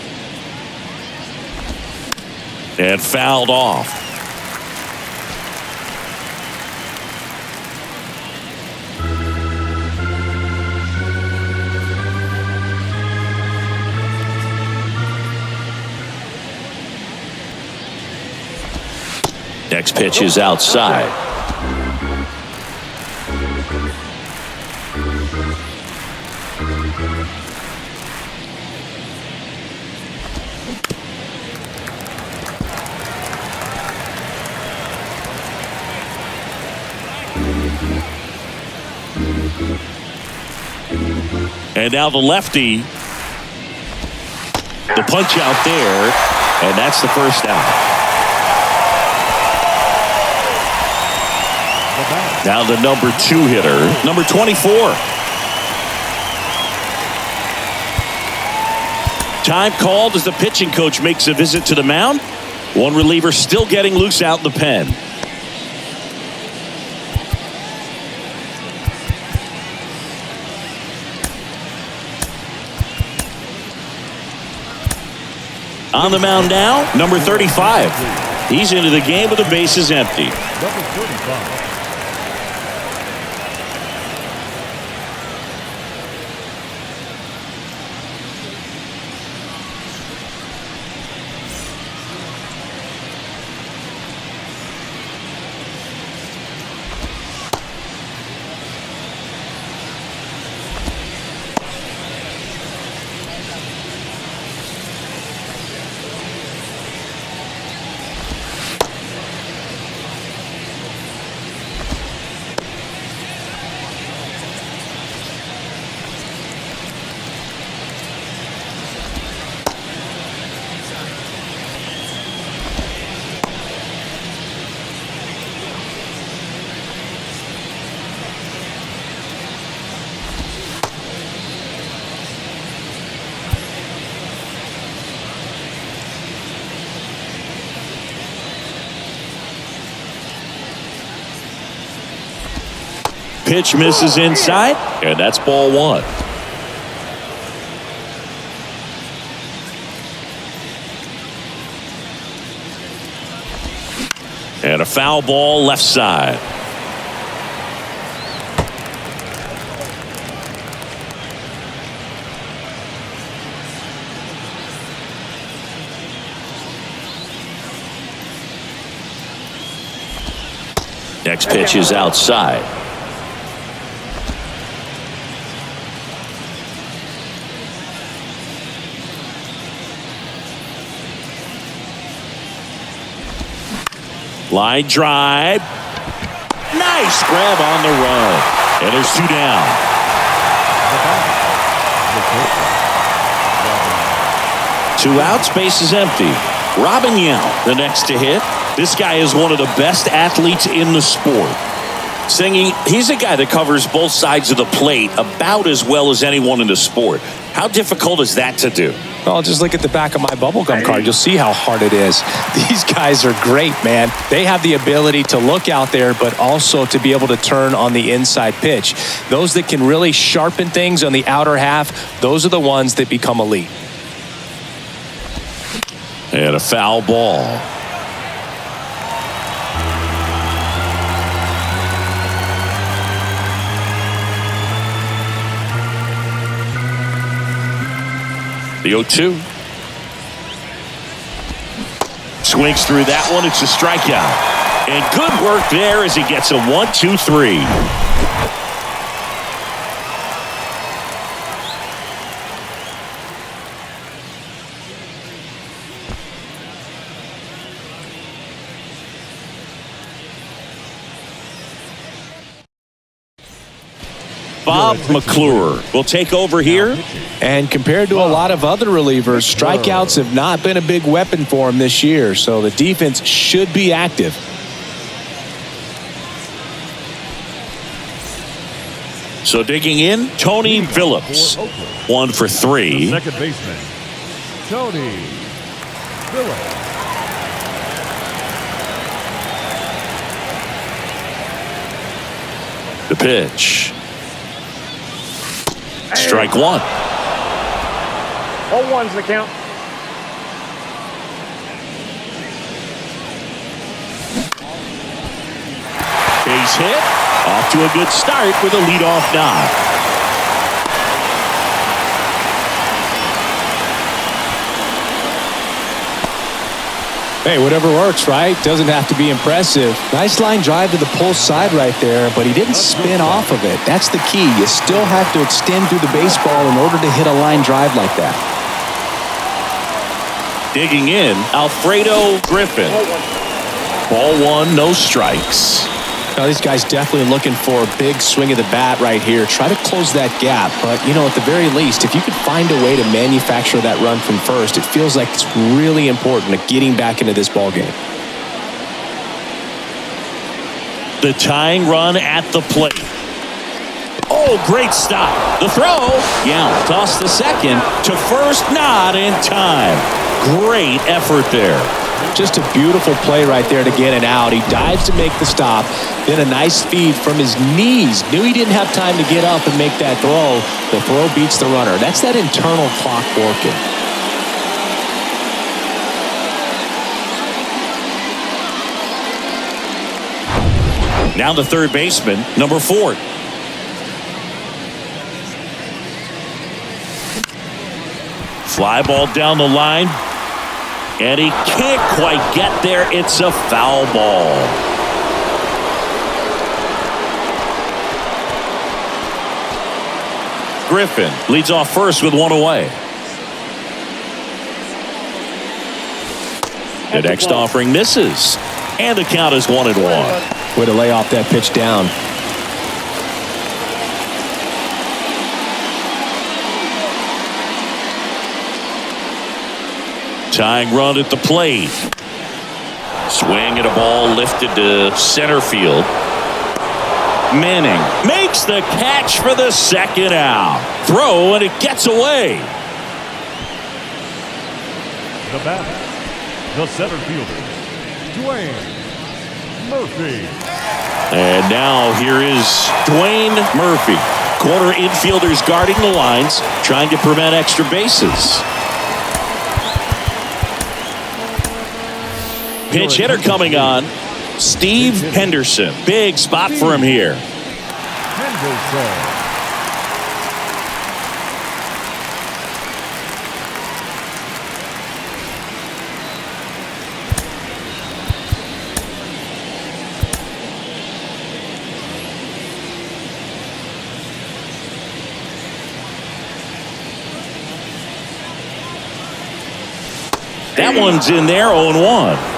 And fouled off. Next pitch is outside. And now the lefty. The punch out there. And that's the first out. Now the number 2 hitter, number 24. Time called as the pitching coach makes a visit to the mound. One reliever still getting loose out in the pen. On the mound now, number 35. He's into the game with the bases empty. Number 35. Pitch misses inside, and that's ball 1. And a foul ball left side. Next pitch is outside. Line drive. Nice grab on the run. And there's 2 down. 2 outs, base is empty. Robin Yount, the next to hit. This guy is one of the best athletes in the sport. Singing, he's a guy that covers both sides of the plate about as well as anyone in the sport. How difficult is that to do? Well, just look at the back of my bubblegum card. You'll see how hard it is. These guys are great, man. They have the ability to look out there, but also to be able to turn on the inside pitch. Those that can really sharpen things on the outer half, those are the ones that become elite. And a foul ball. The 0-2. Swings through that one. It's a strikeout. And good work there as he gets a 1-2-3. Bob McClure will take over here. And compared to a lot of other relievers, strikeouts have not been a big weapon for him this year. So the defense should be active. So digging in, Tony Phillips. 1 for 3. Second baseman, Tony Phillips. The pitch. Strike 1. All 1's the count. Base hit. Off to a good start with a leadoff knock. Hey, whatever works, right? Doesn't have to be impressive. Nice line drive to the pull side right there, but he didn't spin off of it. That's the key. You still have to extend through the baseball in order to hit a line drive like that. Digging in, Alfredo Griffin. Ball 1, no strikes. Now, these guys definitely looking for a big swing of the bat right here. Try to close that gap. But, you know, at the very least, if you could find a way to manufacture that run from first, it feels like it's really important to getting back into this ball game. The tying run at the plate. Oh, great stop. The throw. Yeah, toss the second to first, not in time. Great effort there. Just a beautiful play right there to get it out. He dives to make the stop. Then a nice feed from his knees. Knew he didn't have time to get up and make that throw. The throw beats the runner. That's that internal clock working. Now the third baseman, number 4. Fly ball down the line. And he can't quite get there. It's a foul ball. Griffin leads off first with 1 away. The next offering misses. And the count is 1-1. Way to lay off that pitch down. Tying run at the plate. Swing at a ball lifted to center field. Manning makes the catch for the second out. Throw and it gets away. The batter, the center fielder, Dwayne Murphy. And now here is Dwayne Murphy. Corner infielders guarding the lines, trying to prevent extra bases. Pinch hitter coming on. Steve Henderson. Big spot for him here. Henderson. That one's in there, 0-1.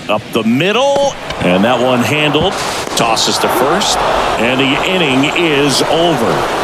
Up the middle, and that one handled. Tosses to first, and the inning is over.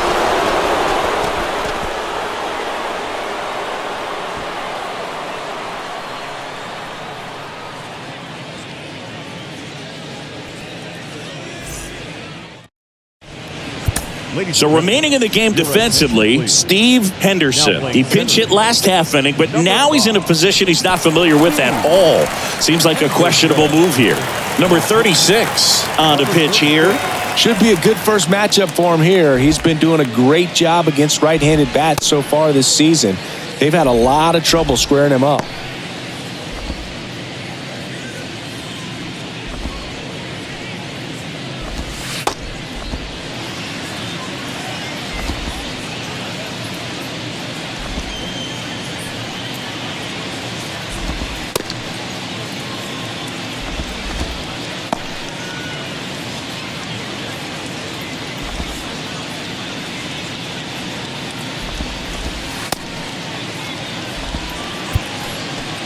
So remaining in the game defensively, Steve Henderson. He pinch hit last half inning, but now he's in a position he's not familiar with at all. Seems like a questionable move here. Number 36 on the pitch here. Should be a good first matchup for him here. He's been doing a great job against right-handed bats so far this season. They've had a lot of trouble squaring him up.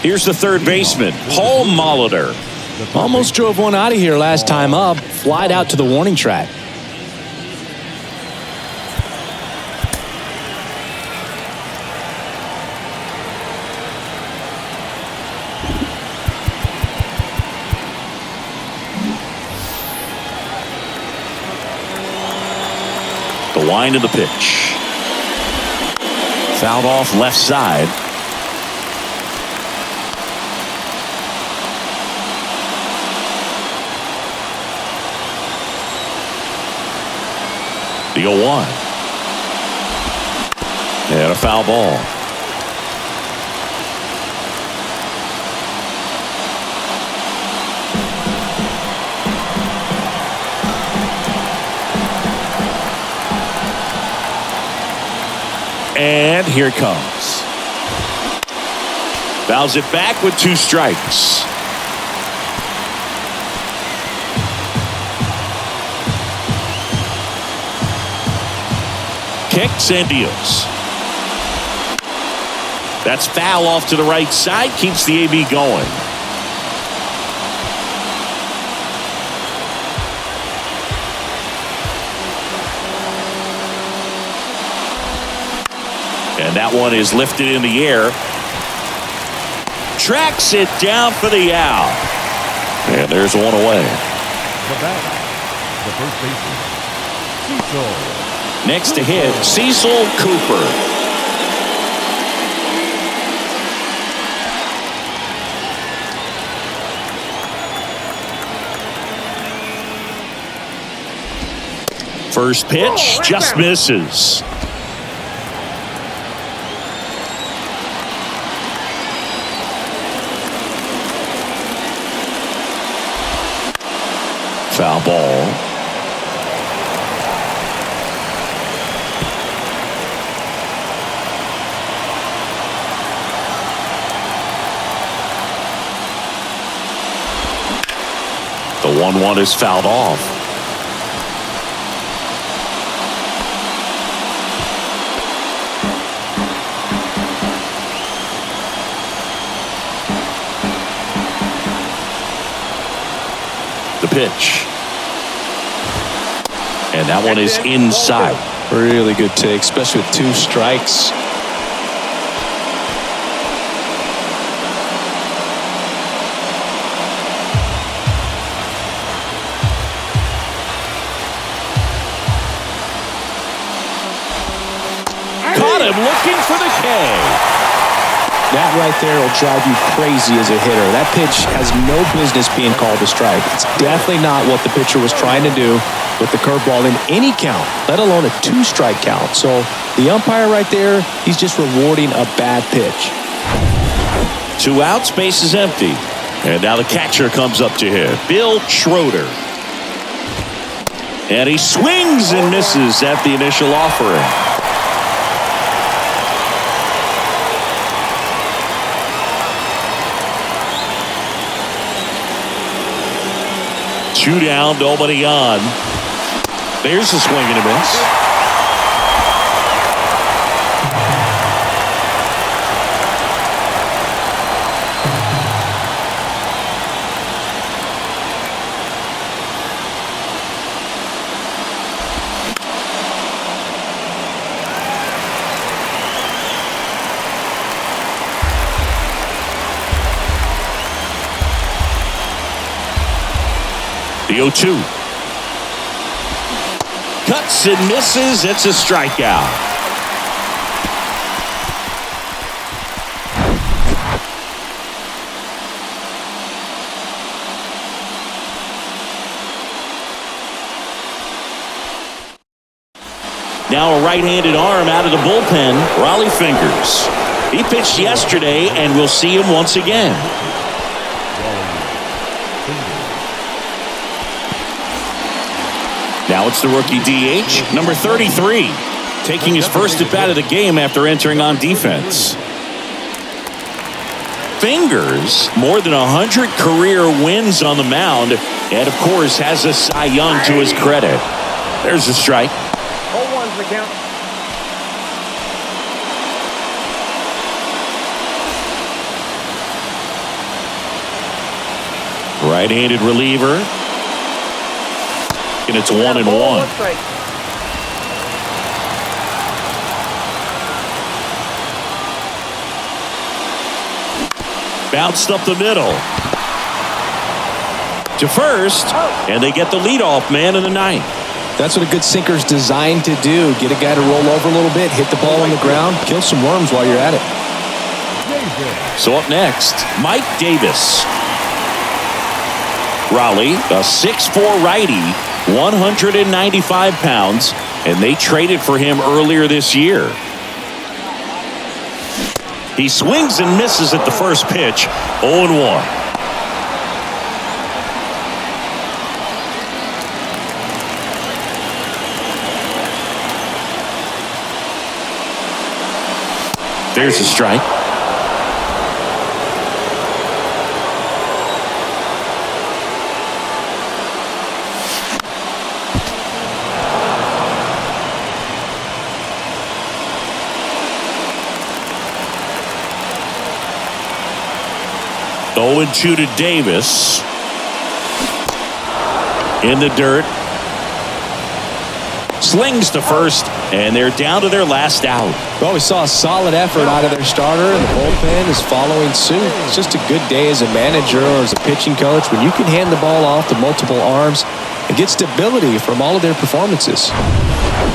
Here's the third baseman, Paul Molitor. Almost drove one out of here last time up. Flied out to the warning track. The wind of the pitch. Fouled off left side. The 0-1. And a foul ball. And here it comes. Fouls it back with 2 strikes. kicks and deals. That's foul off to the right side. Keeps the AB going. And that one is lifted in the air. Tracks it down for the out. And there's one away. The batter, the first baseman, Cecil. Next to hit, Cecil Cooper. First pitch just misses. Foul ball. The 1-1 is fouled off. The pitch. And that one is inside. Really good take, especially with 2 strikes. Caught him looking for the K. That right there will drive you crazy as a hitter. That pitch has no business being called a strike. It's definitely not what the pitcher was trying to do with the curveball in any count, let alone a 2-strike count. So the umpire right there, he's just rewarding a bad pitch. 2 outs, base is empty. And now the catcher comes up to hit, Bill Schroeder. And he swings and misses at the initial offering. Two down, nobody on. There's a swing and a miss. The 0-2. Cuts and misses. It's a strikeout. Now a right-handed arm out of the bullpen, Raleigh Fingers. He pitched yesterday, and we'll see him once again. Now it's the rookie DH, number 33, taking his first at-bat of the game after entering on defense. Fingers, more than 100 career wins on the mound, and of course has a Cy Young to his credit. There's a strike. 0-1's the count. Right-handed reliever. And it's 1-1. Bounced up the middle to first, and they get the leadoff man in the ninth. That's what a good sinker's designed to do. Get a guy to roll over a little bit, hit the ball on the ground, kill some worms while you're at it. So up next, Mike Davis. Raleigh, a 6'4" righty, 195 pounds, and they traded for him earlier this year. He swings and misses at the first pitch, 0-1. There's a strike. 0-2 to Davis. In the dirt. Slings to first, and they're down to their last out. Well, we saw a solid effort out of their starter, and the bullpen is following suit. It's just a good day as a manager or as a pitching coach when you can hand the ball off to multiple arms and get stability from all of their performances.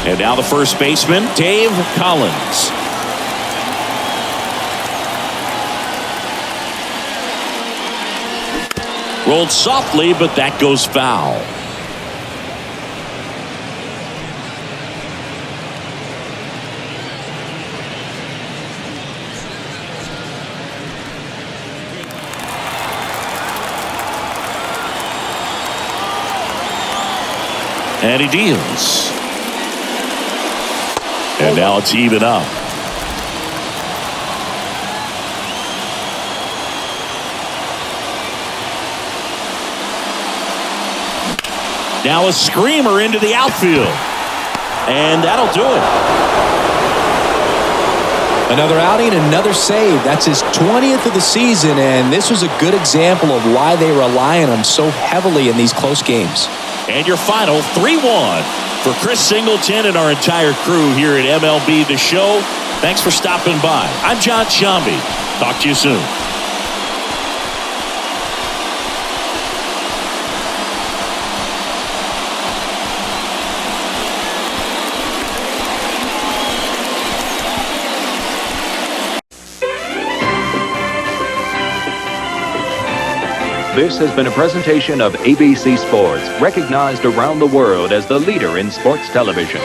And now the first baseman, Dave Collins. Rolled softly, but that goes foul. And he deals. And now it's even up. Now a screamer into the outfield. And that'll do it. Another outing, another save. That's his 20th of the season, and this was a good example of why they rely on him so heavily in these close games. And your final 3-1 for Chris Singleton and our entire crew here at MLB The Show. Thanks for stopping by. I'm John Shambi. Talk to you soon. This has been a presentation of ABC Sports, recognized around the world as the leader in sports television.